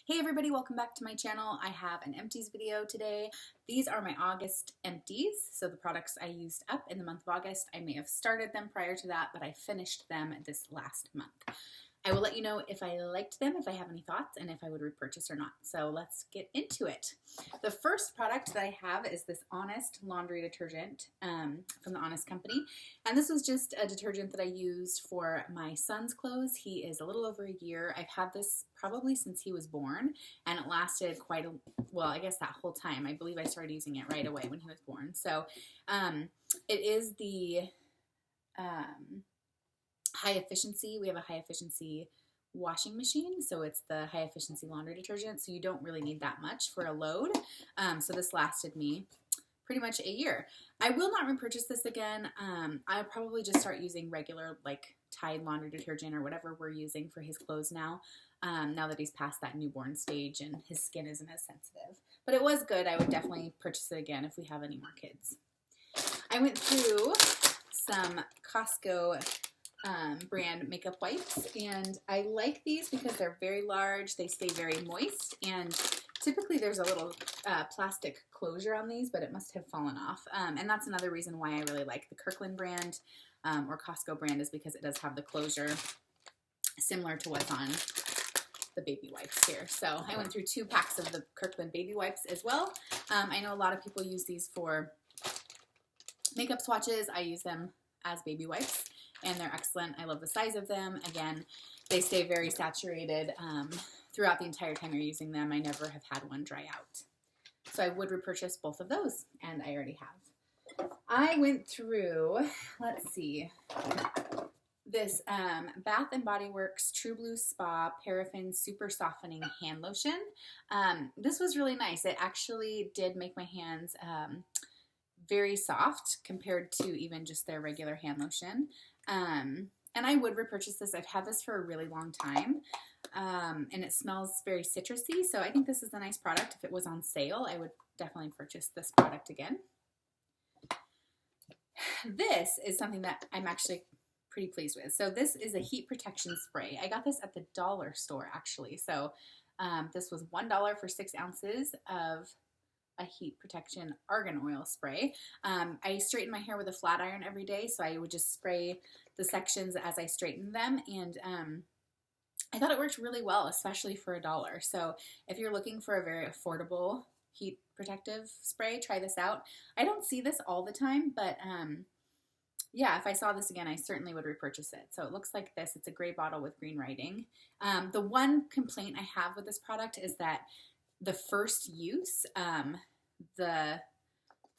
Hey everybody, welcome back to my channel. I have an empties video today. These are my August empties, so the products I used up in the month of August. I may have started them prior to that, but I finished them this last month. I will let you know if I liked them, if I have any thoughts, and if I would repurchase or not. So let's get into it. The first product that I have is this Honest laundry detergent from the Honest company. And this was just a detergent that I used for my son's clothes. He is a little over a year. I've had this probably since he was born, and it lasted quite a, well, I guess that whole time. I believe I started using it right away when he was born. So it is the high efficiency. We have a high efficiency washing machine, so it's the high efficiency laundry detergent, so you don't really need that much for a load. So this lasted me pretty much a year. I will not repurchase this again. I'll probably just start using regular like Tide laundry detergent or whatever we're using for his clothes now, now that he's past that newborn stage and his skin isn't as sensitive. But it was good. I would definitely purchase it again if we have any more kids. I went through some Costco brand makeup wipes, and I like these because they're very large, they stay very moist, and typically there's a little plastic closure on these, but it must have fallen off, and that's another reason why I really like the Kirkland brand or Costco brand, is because it does have the closure similar to what's on the baby wipes here. So I went through 2 packs of the Kirkland baby wipes as well. I know a lot of people use these for makeup swatches. I use them as baby wipes, and they're excellent. I love the size of them. Again, they stay very saturated throughout the entire time you're using them. I never have had one dry out. So I would repurchase both of those, and I already have. I went through, let's see, this Bath & Body Works True Blue Spa Paraffin Super Softening Hand Lotion. This was really nice. It actually did make my hands very soft compared to even just their regular hand lotion. And I would repurchase this. I've had this for a really long time, and it smells very citrusy, so I think this is a nice product. If it was on sale, I would definitely purchase this product again. This is something that I'm actually pretty pleased with. So this is a heat protection spray. I got this at the dollar store, actually. So this was $1 for 6 ounces of a heat protection argan oil spray. I straighten my hair with a flat iron every day, so I would just spray the sections as I straighten them, and I thought it worked really well, especially for $1. So if you're looking for a very affordable heat protective spray, try this out. I don't see this all the time, but yeah, if I saw this again, I certainly would repurchase it. So it looks like this. It's a gray bottle with green writing. The one complaint I have with this product is that the first use, the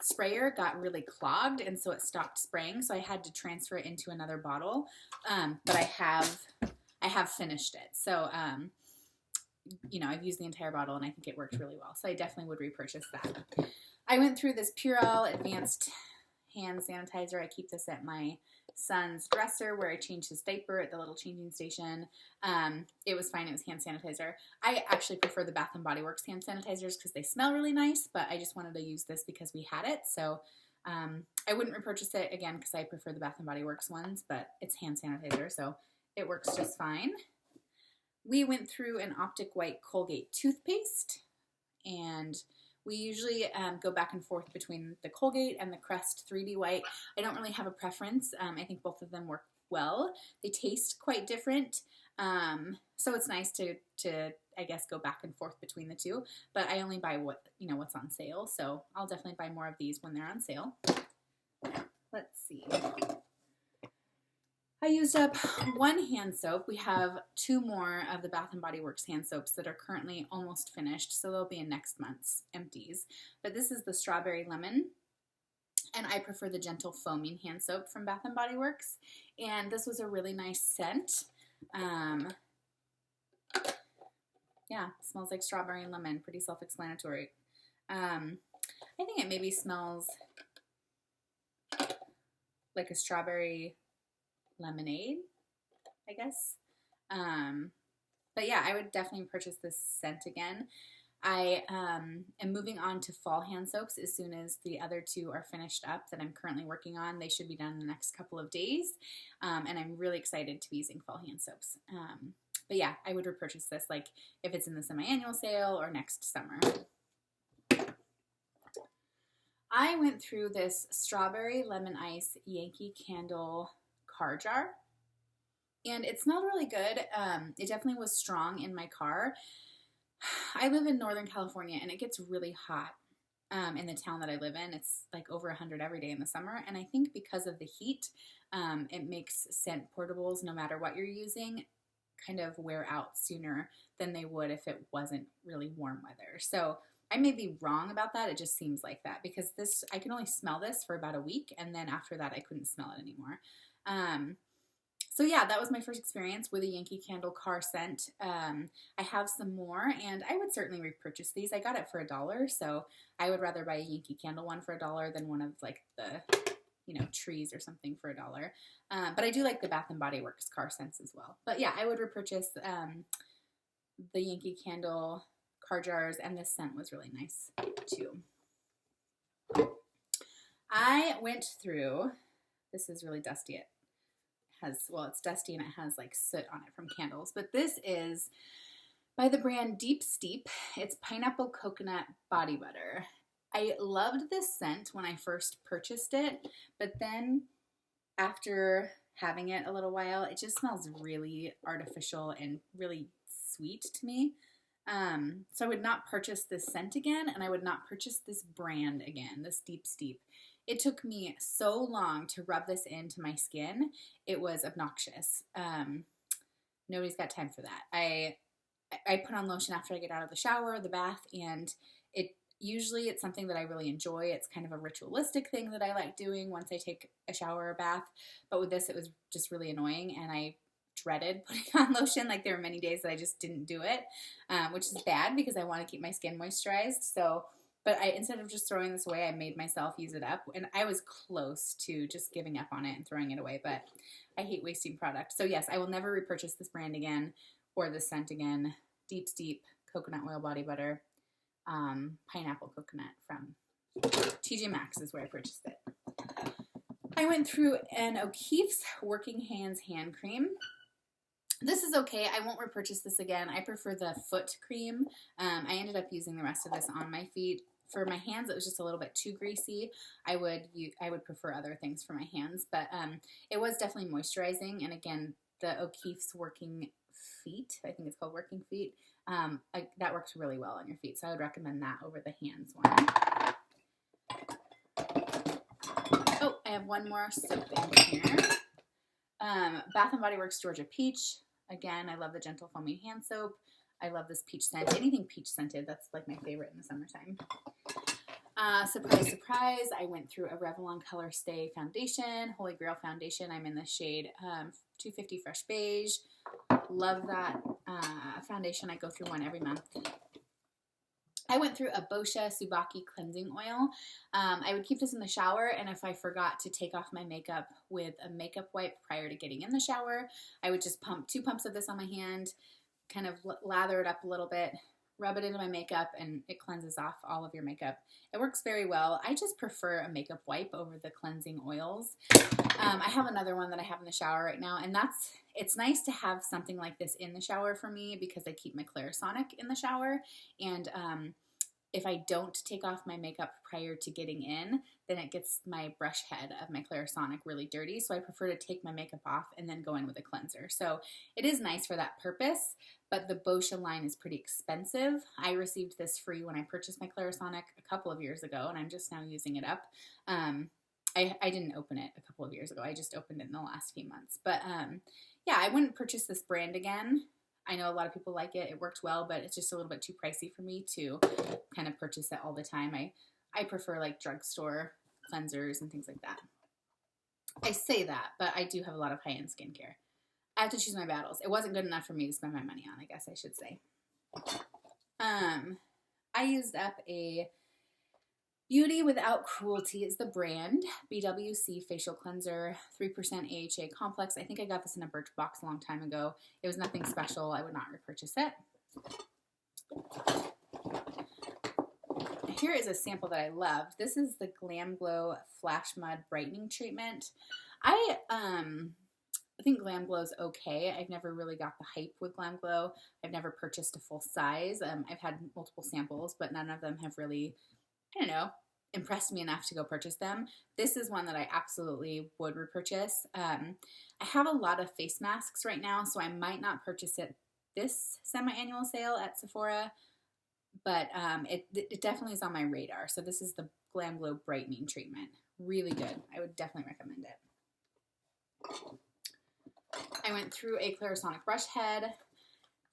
sprayer got really clogged, and so it stopped spraying, so I had to transfer it into another bottle, but I have finished it. So, you know, I've used the entire bottle, and I think it worked really well, so I definitely would repurchase that. I went through this Purell Advanced Hand Sanitizer. I keep this at my son's dresser where I change his diaper at the little changing station. It was fine. It was hand sanitizer. I actually prefer the Bath & Body Works hand sanitizers because they smell really nice, but I just wanted to use this because we had it. So I wouldn't repurchase it again because I prefer the Bath & Body Works ones, but it's hand sanitizer, so it works just fine. We went through an Optic White Colgate toothpaste, and we usually go back and forth between the Colgate and the Crest 3D White. I don't really have a preference. I think both of them work well. They taste quite different, so it's nice to I guess go back and forth between the two. But I only buy what's on sale, so I'll definitely buy more of these when they're on sale. Let's see. I used up 1 hand soap. We have 2 more of the Bath & Body Works hand soaps that are currently almost finished, so they'll be in next month's empties. But this is the Strawberry Lemon, and I prefer the Gentle Foaming hand soap from Bath & Body Works. And this was a really nice scent. Yeah, it smells like strawberry and lemon. Pretty self-explanatory. I think it maybe smells like a strawberry lemonade, I guess. But yeah, I would definitely purchase this scent again. I am moving on to fall hand soaps as soon as the other 2 are finished up that I'm currently working on. They should be done in the next couple of days, and I'm really excited to be using fall hand soaps. But yeah, I would repurchase this like if it's in the semi-annual sale or next summer. I went through this strawberry lemon ice Yankee Candle car jar, and it smelled really good. It definitely was strong in my car. I live in Northern California, and it gets really hot in the town that I live in. It's like over 100 every day in the summer, and I think because of the heat, it makes scent portables, no matter what you're using, kind of wear out sooner than they would if it wasn't really warm weather. So I may be wrong about that. It just seems like that, because this, I can only smell this for about a week, and then after that I couldn't smell it anymore. So yeah, that was my first experience with a Yankee Candle car scent. I have some more, and I would certainly repurchase these. I got it for $1, so I would rather buy a Yankee Candle one for $1 than one of like the, you know, trees or something for $1. But I do like the Bath & Body Works car scents as well. But yeah, I would repurchase the Yankee Candle car jars, and this scent was really nice too. I went through, this is really dusty. It has, well, it's dusty and it has like soot on it from candles, but this is by the brand Deep Steep. It's pineapple coconut body butter. I loved this scent when I first purchased it, but then after having it a little while, it just smells really artificial and really sweet to me. So I would not purchase this scent again, and I would not purchase this brand again, this Deep Steep. It took me so long to rub this into my skin. It was obnoxious. Nobody's got time for that. I put on lotion after I get out of the shower, the bath, and usually it's something that I really enjoy. It's kind of a ritualistic thing that I like doing once I take a shower or bath. But with this, it was just really annoying, and I dreaded putting on lotion. Like, there were many days that I just didn't do it, which is bad because I want to keep my skin moisturized. So, but instead of just throwing this away, I made myself use it up, and I was close to just giving up on it and throwing it away, but I hate wasting product. So yes, I will never repurchase this brand again or this scent again. Deep Steep Coconut Oil Body Butter, Pineapple Coconut from TJ Maxx is where I purchased it. I went through an O'Keeffe's Working Hands Hand Cream. This is okay. I won't repurchase this again. I prefer the foot cream. I ended up using the rest of this on my feet. For my hands, it was just a little bit too greasy. I would prefer other things for my hands, but it was definitely moisturizing. And again, the O'Keeffe's Working Feet, I think it's called Working Feet, that works really well on your feet. So I would recommend that over the hands one. Oh, I have one more soap in here. Bath & Body Works Georgia Peach. Again, I love the Gentle Foaming Hand Soap. I love this peach scent. Anything peach scented, that's like my favorite in the summertime. Surprise, surprise, I went through a Revlon Colorstay foundation, Holy Grail foundation. I'm in the shade 250 Fresh Beige. Love that foundation. I go through one every month. I went through a Boscia Cleansing Oil. I would keep this in the shower, and if I forgot to take off my makeup with a makeup wipe prior to getting in the shower, I would just pump 2 pumps of this on my hand, kind of lather it up a little bit, rub it into my makeup, and it cleanses off all of your makeup. It works very well. I just prefer a makeup wipe over the cleansing oils. I have another one that I have in the shower right now, and it's nice to have something like this in the shower for me because I keep my Clarisonic in the shower, and if I don't take off my makeup prior to getting in, then it gets my brush head of my Clarisonic really dirty, so I prefer to take my makeup off and then go in with a cleanser. So it is nice for that purpose, but the Boscia line is pretty expensive. I received this free when I purchased my Clarisonic a couple of years ago, and I'm just now using it up. I didn't open it a couple of years ago. I just opened it in the last few months. But yeah, I wouldn't purchase this brand again. I know a lot of people like it. It worked well, but it's just a little bit too pricey for me to kind of purchase it all the time. I prefer like drugstore cleansers and things like that. I say that, but I do have a lot of high-end skincare. I have to choose my battles. It wasn't good enough for me to spend my money on, I guess I should say. I used up a Beauty Without Cruelty is the brand. BWC Facial Cleanser, 3% AHA Complex. I think I got this in a Birchbox a long time ago. It was nothing special. I would not repurchase it. Here is a sample that I loved. This is the Glam Glow Flashmud Brightening Treatment. I I think Glam Glow is okay. I've never really got the hype with Glam Glow. I've never purchased a full size. I've had multiple samples, but none of them have really, I don't know, impressed me enough to go purchase them. This is one that I absolutely would repurchase. I have a lot of face masks right now, so I might not purchase it this semi-annual sale at Sephora, but it definitely is on my radar. So this is the Glam Glow brightening treatment. Really good. I would definitely recommend it. I went through a Clarisonic brush head.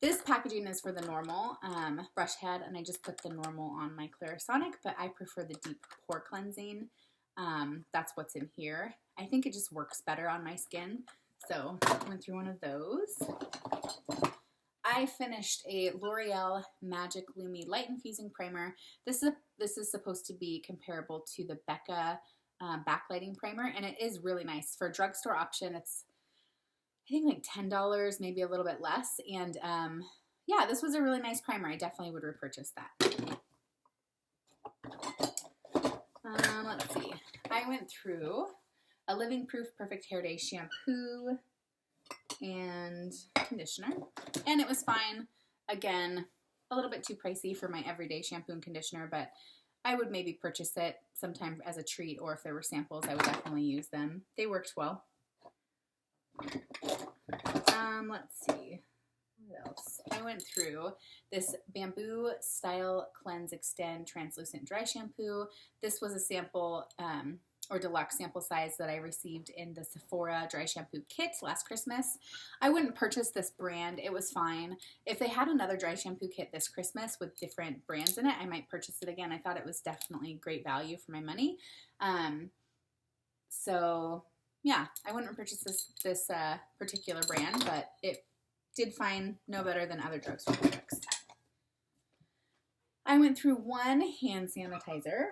This packaging is for the normal brush head, and I just put the normal on my Clarisonic, but I prefer the deep pore cleansing. That's what's in here. I think it just works better on my skin, so I went through one of those. I finished a L'Oreal Magic Lumi Light Infusing Primer. This is supposed to be comparable to the Becca backlighting primer, and it is really nice. For a drugstore option, it's I think like $10, maybe a little bit less. And yeah, this was a really nice primer. I definitely would repurchase that. Let's see. I went through a Living Proof Perfect Hair Day shampoo and conditioner, and it was fine. Again, a little bit too pricey for my everyday shampoo and conditioner, but I would maybe purchase it sometime as a treat, or if there were samples, I would definitely use them. They worked well. Let's see. What else? I went through this Bamboo Style Cleanse Extend Translucent Dry Shampoo. This was a sample or deluxe sample size that I received in the Sephora Dry Shampoo Kit last Christmas. I wouldn't purchase this brand. It was fine. If they had another dry shampoo kit this Christmas with different brands in it, I might purchase it again. I thought it was definitely great value for my money. So yeah, I wouldn't purchase this particular brand, but it did fine, no better than other drugstore products. I went through one hand sanitizer,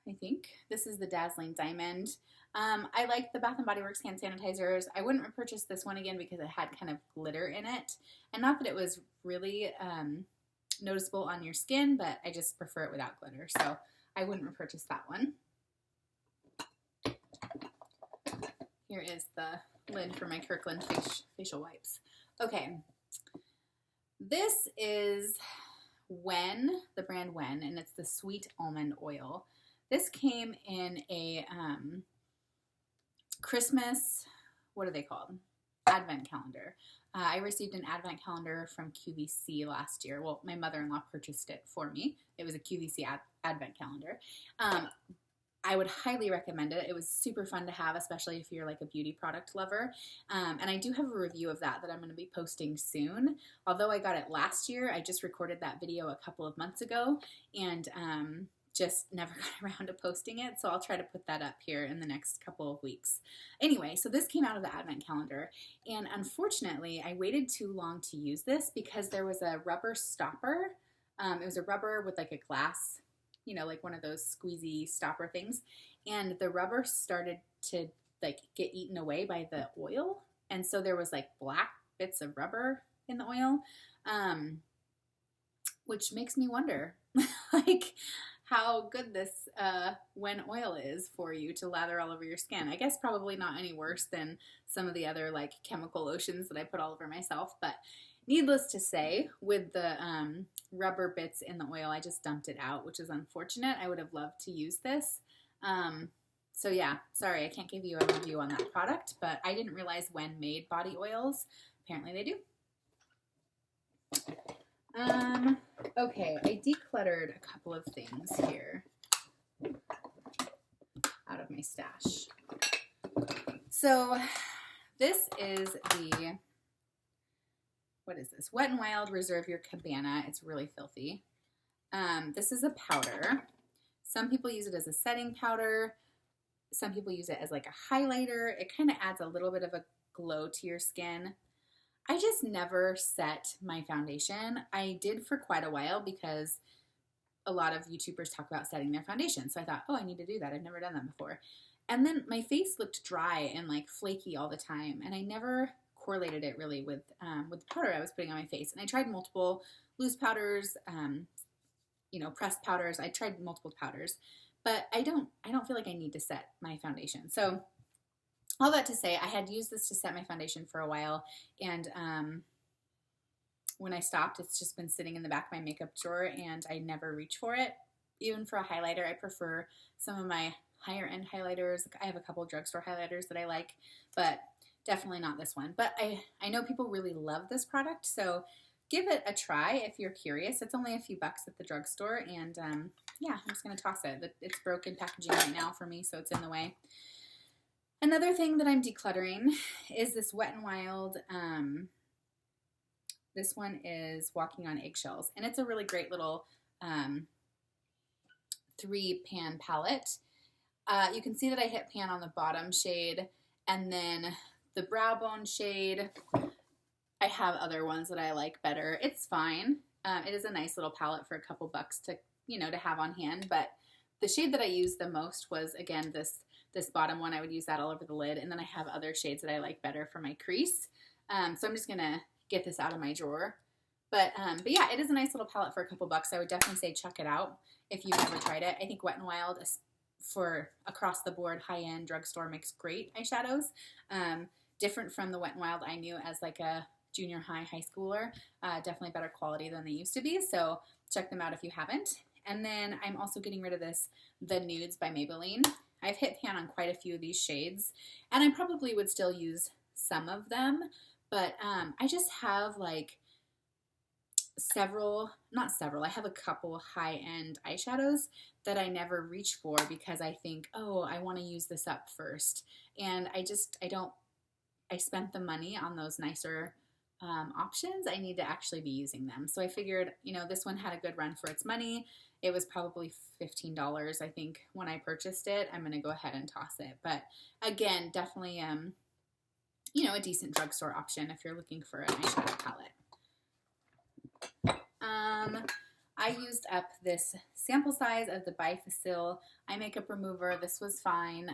I think. This is the Dazzling Diamond. I like the Bath & Body Works hand sanitizers. I wouldn't repurchase this one again because it had kind of glitter in it. And not that it was really noticeable on your skin, but I just prefer it without glitter. So I wouldn't repurchase that one. Here is the lid for my Kirkland facial wipes. Okay, this is the brand When, and it's the Sweet Almond Oil. This came in a Christmas, what are they called? Advent calendar. I received an advent calendar from QVC last year. Well, my mother-in-law purchased it for me. It was a QVC advent calendar. I would highly recommend it. It was super fun to have, especially if you're like a beauty product lover. And I do have a review of that I'm going to be posting soon. Although I got it last year, I just recorded that video a couple of months ago and just never got around to posting it. So I'll try to put that up here in the next couple of weeks. Anyway, so this came out of the advent calendar. And unfortunately, I waited too long to use this because there was a rubber stopper. It was a rubber with like a glass, you know, like one of those squeezy stopper things. And the rubber started to like get eaten away by the oil. And so there was like black bits of rubber in the oil, which makes me wonder like how good this When oil is for you to lather all over your skin. I guess probably not any worse than some of the other like chemical lotions that I put all over myself, but needless to say, with the rubber bits in the oil, I just dumped it out, which is unfortunate. I would have loved to use this. So yeah, sorry, I can't give you a review on that product, but I didn't realize When made body oils. Apparently they do. Okay, I decluttered a couple of things here out of my stash. So this is the, what is this? Wet n Wild Reserve Your Cabana. It's really filthy. This is a powder. Some people use it as a setting powder. Some people use it as like a highlighter. It kind of adds a little bit of a glow to your skin. I just never set my foundation. I did for quite a while because a lot of YouTubers talk about setting their foundation. So I thought, oh, I need to do that. I've never done that before. And then my face looked dry and like flaky all the time. And I never correlated it really with the powder I was putting on my face. And I tried multiple loose powders, you know, pressed powders. I tried multiple powders, but I don't feel like I need to set my foundation. So all that to say, I had used this to set my foundation for a while, and when I stopped, it's just been sitting in the back of my makeup drawer, and I never reach for it. Even for a highlighter, I prefer some of my higher end highlighters. I have a couple drugstore highlighters that I like, but definitely not this one. But I know people really love this product, so give it a try if you're curious. It's only a few bucks at the drugstore, and yeah, I'm just going to toss it. It's broken packaging right now for me, so it's in the way. Another thing that I'm decluttering is this Wet n Wild. This one is Walking on Eggshells, and it's a really great little 3-pan palette. You can see that I hit pan on the bottom shade, and then the brow bone shade. I have other ones that I like better. It's fine. It is a nice little palette for a couple bucks to, to have on hand, but the shade that I used the most was, again, this bottom one. I would use that all over the lid, and then I have other shades that I like better for my crease. So I'm just going to get this out of my drawer. But yeah, it is a nice little palette for a couple bucks. I would definitely say check it out if you've never tried it. I think Wet n Wild for across the board high-end drugstore makes great eyeshadows. Different from the Wet n Wild I knew as like a junior high schooler. Definitely better quality than they used to be. So check them out if you haven't. And then I'm also getting rid of The Nudes by Maybelline. I've hit pan on quite a few of these shades, and I probably would still use some of them, but I just have like I have a couple high-end eyeshadows that I never reach for because I think, oh, I want to use this up first. And I spent the money on those nicer options. I need to actually be using them. So I figured, this one had a good run for its money. It was probably $15, I think, when I purchased it. I'm going to go ahead and toss it. But again, definitely, a decent drugstore option if you're looking for an eyeshadow palette. I used up this sample size of the by Facil eye makeup remover. This was fine.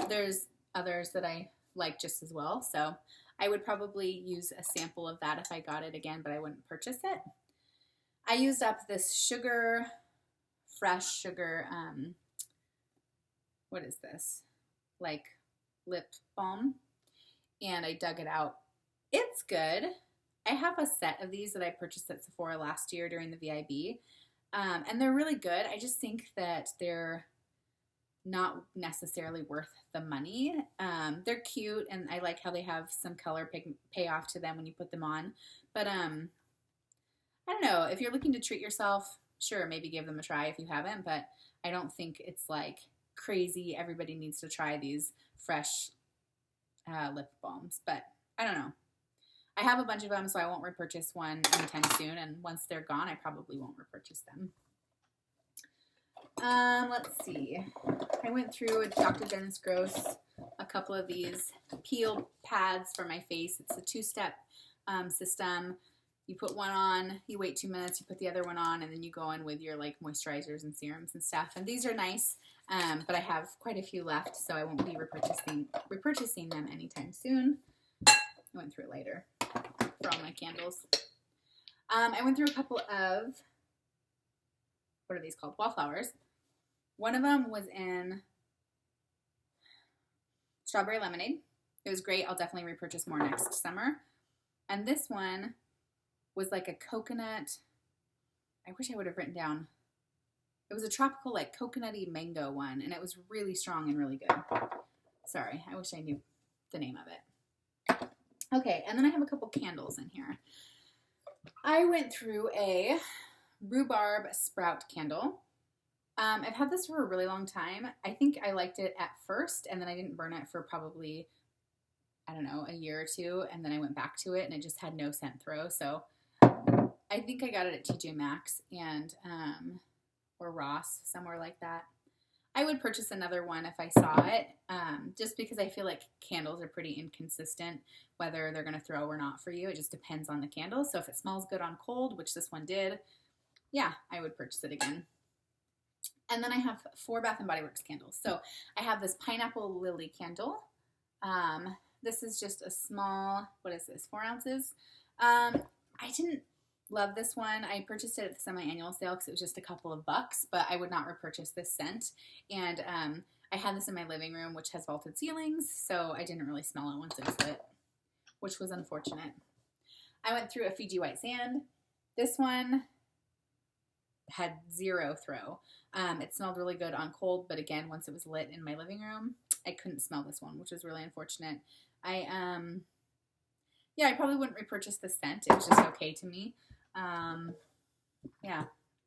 There's others that I like just as well. So I would probably use a sample of that if I got it again, but I wouldn't purchase it. I used up this fresh sugar, what is this? Like lip balm. And I dug it out. It's good. I have a set of these that I purchased at Sephora last year during the VIB. And they're really good. I just think that they're not necessarily worth the money. They're cute, and I like how they have some color payoff to them when you put them on. But I don't know. If you're looking to treat yourself, sure, maybe give them a try if you haven't. But I don't think it's like crazy. Everybody needs to try these fresh lip balms. But I don't know. I have a bunch of them, so I won't repurchase one anytime soon. And once they're gone, I probably won't repurchase them. Let's see. I went through with Dr. Dennis Gross a couple of these peel pads for my face. It's a 2-step system. You put one on, you wait 2 minutes, you put the other one on, and then you go in with your like moisturizers and serums and stuff. And these are nice, but I have quite a few left, so I won't be repurchasing them anytime soon. I went through it later for all my candles. I went through a couple of, what are these called? Wallflowers. One of them was in strawberry lemonade. It was great. I'll definitely repurchase more next summer. And this one was like a coconut. I wish I would have written down. It was a tropical, like coconutty mango one, and it was really strong and really good. Sorry, I wish I knew the name of it. Okay, and then I have a couple candles in here. I went through a Rhubarb Sprout candle. I've had this for a really long time. I think I liked it at first, and then I didn't burn it for probably, I don't know, a year or two, and then I went back to it, and it just had no scent throw. So I think I got it at TJ Maxx and or Ross, somewhere like that. I would purchase another one if I saw it, just because I feel like candles are pretty inconsistent, whether they're going to throw or not for you. It just depends on the candle. So if it smells good on cold, which this one did, yeah, I would purchase it again. And then I have 4 Bath & Body Works candles. So I have this Pineapple Lily candle. This is just a small, what is this, 4 ounces? I didn't love this one. I purchased it at the semi-annual sale because it was just a couple of bucks, but I would not repurchase this scent. And I had this in my living room, which has vaulted ceilings, so I didn't really smell it once it was lit, which was unfortunate. I went through a Fiji White Sand. This one had zero throw. It smelled really good on cold, but again, once it was lit in my living room, I couldn't smell this one, which was really unfortunate. Yeah, I probably wouldn't repurchase the scent. It was just okay to me. Yeah,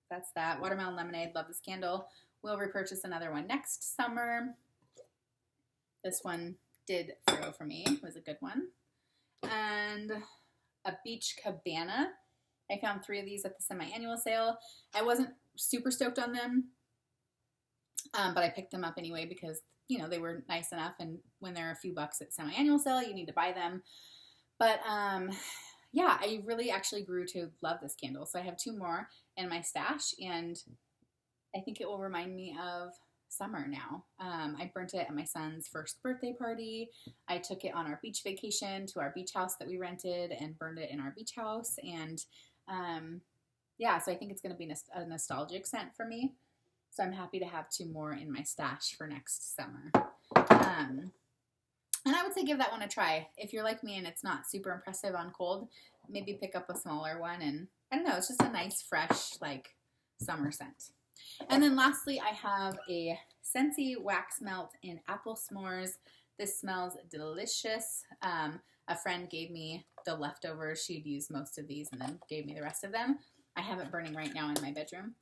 that's that. Watermelon Lemonade, love this candle. We'll repurchase another one next summer. This one did throw for me. It was a good one. And a Beach Cabana. I found 3 of these at the semi-annual sale. I wasn't super stoked on them, but I picked them up anyway because, you know, they were nice enough, and when they're a few bucks at semi-annual sale, you need to buy them. But yeah, I really actually grew to love this candle. So I have 2 more in my stash, and I think it will remind me of summer now. I burnt it at my son's first birthday party. I took it on our beach vacation to our beach house that we rented and burned it in our beach house. And yeah, so I think it's going to be a nostalgic scent for me. So I'm happy to have 2 more in my stash for next summer. And I would say give that one a try. If you're like me and it's not super impressive on cold, maybe pick up a smaller one. And I don't know, it's just a nice, fresh, like, summer scent. And then lastly, I have a Scentsy Wax Melt in Apple S'mores. This smells delicious. A friend gave me the leftovers. She'd used most of these and then gave me the rest of them. I have it burning right now in my bedroom.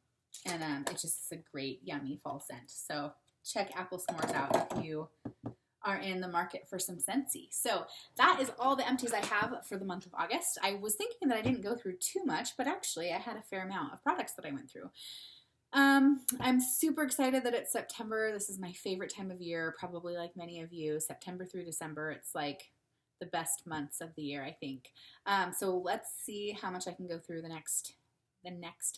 And it's just a great, yummy fall scent. So check Apple S'mores out if you are in the market for some Scentsy. So that is all the empties I have for the month of August. I was thinking that I didn't go through too much, but actually I had a fair amount of products that I went through. I'm super excited that it's September. This is my favorite time of year, probably like many of you. September through December, it's like the best months of the year, I think. So let's see how much I can go through the next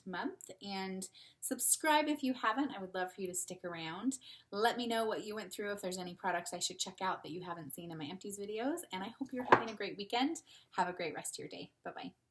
month, and subscribe if you haven't. I would love for you to stick around. Let me know what you went through, if there's any products I should check out that you haven't seen in my empties videos, and I hope you're having a great weekend. Have a great rest of your day. Bye-bye.